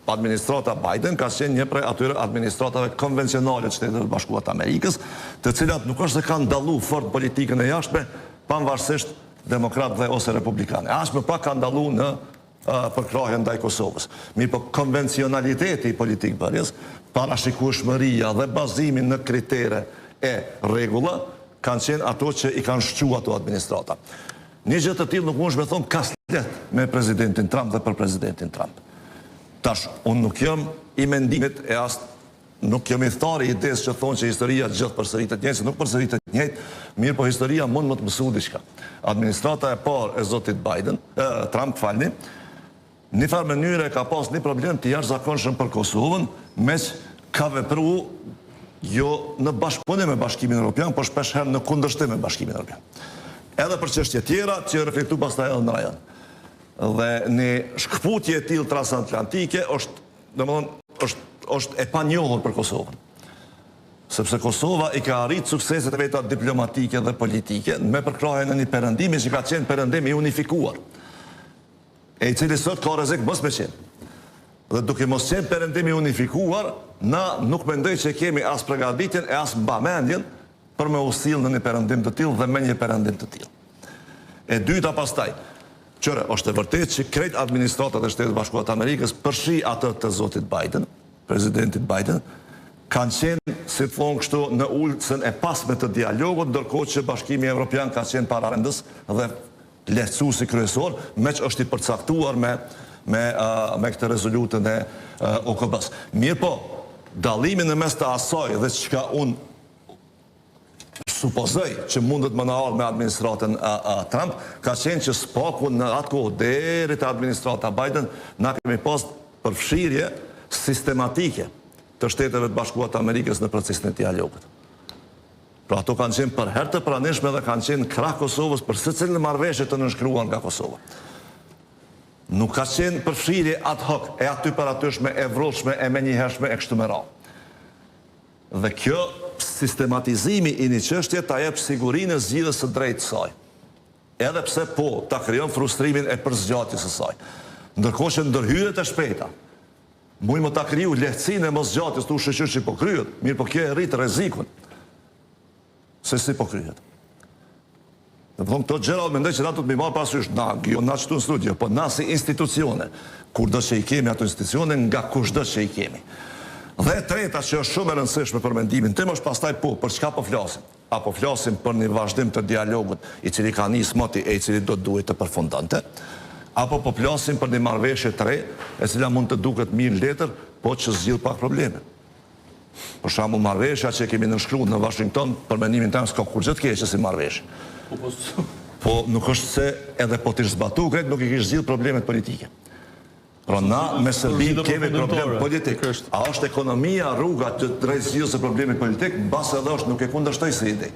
administrata Biden ka qenë një prej atyre administratave konvencionale të Shtetit të Bashkuar të Amerikës, të cilat nuk është se kanë ndallu fort politikën e jashtme, pavarësisht demokrat dhe ose republikanë. As më pak kanë ndallu në përkrahjen ndaj Kosovës. Mirë po konvencionaliteti i politikbërjes, parashikueshmëria dhe bazimin në kritere e rregulla kanë qenë ato që i kanë shquar ato administrata. Një gjë të tillë nuk mund të thonë kas lehtë me presidentin Trump dhe për presidentin Trump. Tash, unë nuk jam i mendimit e nuk jam i thari i idesë që thonë që historia gjithë përsëritet njëjtë, se nuk përsëritet njëjtë, mirë po historia mund më të mësojë diçka. Administrata e parë e zotit Trump, në farë mënyrë ka pas një problem të jashtëzakonshëm për Kosovën, me që ka vepruar jo në bashkëpunim me Bashkimin Evropian, por shpeshherë në kundërshtim me Bashkimin Evropian. Edhe për çështje tjera që reflektu pastaj edhe në rajon. Dhe një shkputje e tillë transatlantike është e panjohur për Kosovën. Sepse Kosova i ka arrit sukseset e veta diplomatike dhe politike me përkrahjen e një perëndimi që ka qenë perëndim i unifikuar, e i cili sot ka rrezik mos me qenë. Dhe duke mos qenë perëndim i unifikuar, na nuk mendoj që kemi as përgatitjen e as mbamendjen për me usill në një perëndim të tillë dhe me një perëndim të tillë. E dyta pastaj, qëre, është e vërtet që krejt administratat e Shtetit Bashkuar të Amerikës përfshi atë të zotit Biden, presidentit Biden, kanë qenë, si të thonë kështu, në ulcën e pasme të dialogut, ndërkohë që Bashkimi Evropian ka qenë pararendës dhe lehtësuesi kryesor, me që është i përcaktuar me këtë rezolutën e OKB-s. Mirë po, dallimi në mes të asaj dhe çka unë supozoj që mundet më në ardhë me administratën Trump, ka qenë që spaku në atë kohë deri te administrata Biden na kemi pas përfshirje sistematike të Shteteve të Bashkuara të Amerikës në procesin e dialogut. Pra ato kanë qenë për herë të pranishme dhe kanë qenë krah Kosovës për secilën marrëveshje të nënshkruar nga Kosova. Nuk ka qenë përfshirje ad hoc, e aty për atyshme, e vrollshme, e menjëhershme, e kështu me radhë. Dhe kjo sistematizimi i një çështje ta jep sigurinë e zgjidhjes së drejtë saj. Edhe pse po ta krijon frustrimin e përzgjatjes së saj. Ndërkohë që ndërhyrjet e shpejta mund më ta kriju lehtësinë e mosgjatjes të shoqërisë që po kryhet, mirë po kjo e rrit rrezikun se si po kryhet. Dhe po këto gjëra mendoj që na do të më marr parasysh na këtu në studio, po na si institucione, kurdo që i kemi ato institucione, nga kushdo që i kemi. Dhe treta që është shumë e rëndësishme për mendimin tim është pastaj për çka po flasim? Apo flasim për një vazhdim të dialogut i cili ka nisë moti e i cili do të duhet të përfundonte, apo po flasim për një marrëveshje të re, e cila mund të duket mirë letër, po që zgjidh pak probleme. Për shembull marrëveshja që kemi nënshkruar në Washington, për mendimin tim s'ka kurrë të keqe si marrëveshje. Po nuk është se edhe po të zbatuar krejt nuk i kish zgjidh problemet politike. Pra na me Serbinë kemi problem politik. A është ekonomia rruga të drejt zgjidhjes së problemit politik, mbas edhe është nuk e kundërshtoj si ide.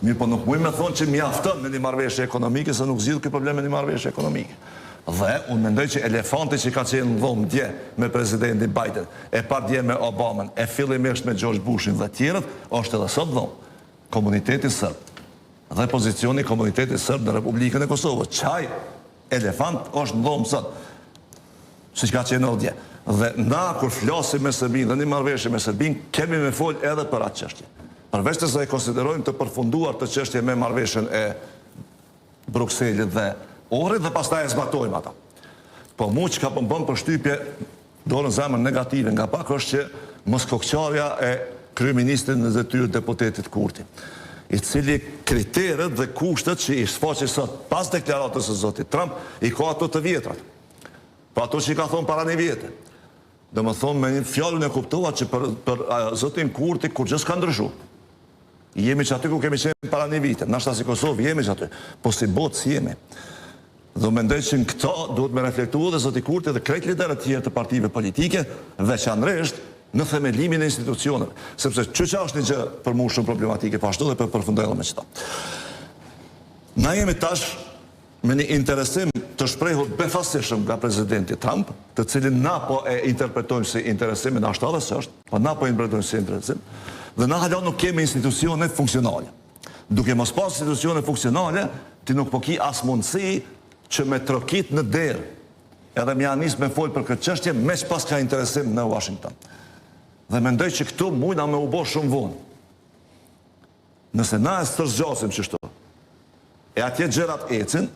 Mirë, po nuk mund të thonë që mjafton me një marrëveshje ekonomike se nuk zgjidh ky problem me një marrëveshje ekonomike. Dhe unë mendoj që elefanti që ka qenë në dhomë dje me presidentin Biden, e pa dje me Obamën, e fillimisht me George Bushin dhe tjerët, është edhe sot dhomë komuniteti serb dhe pozicioni komunitetit serb në Republikën e Kosovës. Çaj elefant është në dhomë sot. Si që ka qenë në dje. Dhe na, kur flasim me Serbinë dhe një marrëveshje me Serbinë, kemi me folë edhe për atë çështje. Përveç të se e konsiderojmë të përfunduar të çështje me marrëveshjen e Brukselit dhe Ohrit dhe pastaj e zbatojmë ata. Po mu që ka bën përshtypje dorën zemër negative nga pak është që moskokçarja e kryeministrit në detyrë deputetit Kurti, i cili kriteret dhe kushtet që i shfaqi sot pas deklaratës së zotit Trump i ka ato të vjetrat. Pa ato që i ka thonë para një vjetë. Dhe më thonë me një fjallën e kuptova që për zotin Kurti kur gjës ka ndryshu. Jemi që aty ku kemi qenë para një vite. Nashta si Kosovë jemi që aty. Po si botë si jemi. Dhe mendoj që në këto duhet me reflektu dhe zotin Kurti dhe krejt liderët tjerë të partive politike veçanërisht në themelimin e institucioneve. Sepse që është një gjë për mu shumë problematike pashtu dhe për përfundojnë me qëta. Na jemi tash me një interesim të shprehur befasishëm nga presidenti Trump, të cilin na po e interpretojmë si interesim, në ashtë adhe së është, po na po e interpretojmë si interesim, dhe na hala nuk kemi institucione funksionale. Duke mos pas institucione funksionale, ti nuk po ki as mundësi që me trokit në derë edhe më janë nisë me folë për këtë çështje, me që pas ka interesim në Washington. Dhe mendoj që këtu mujna me u bo shumë vonë. Nëse na e stërzgjasim qështu, e atje gjërat ecin,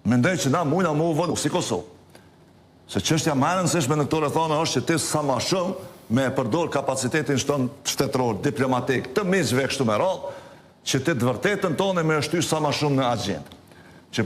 mendoj që na mujna me u vëndu, si Kosovë. Se çështja më e rëndësishme në këto rrethana është që ti sa më shumë me përdor kapacitetin shtetëror, diplomatik, të mizve kështu me radhë, që ti të vërtetën tonë me shtysh sa më shumë në agjendë. Që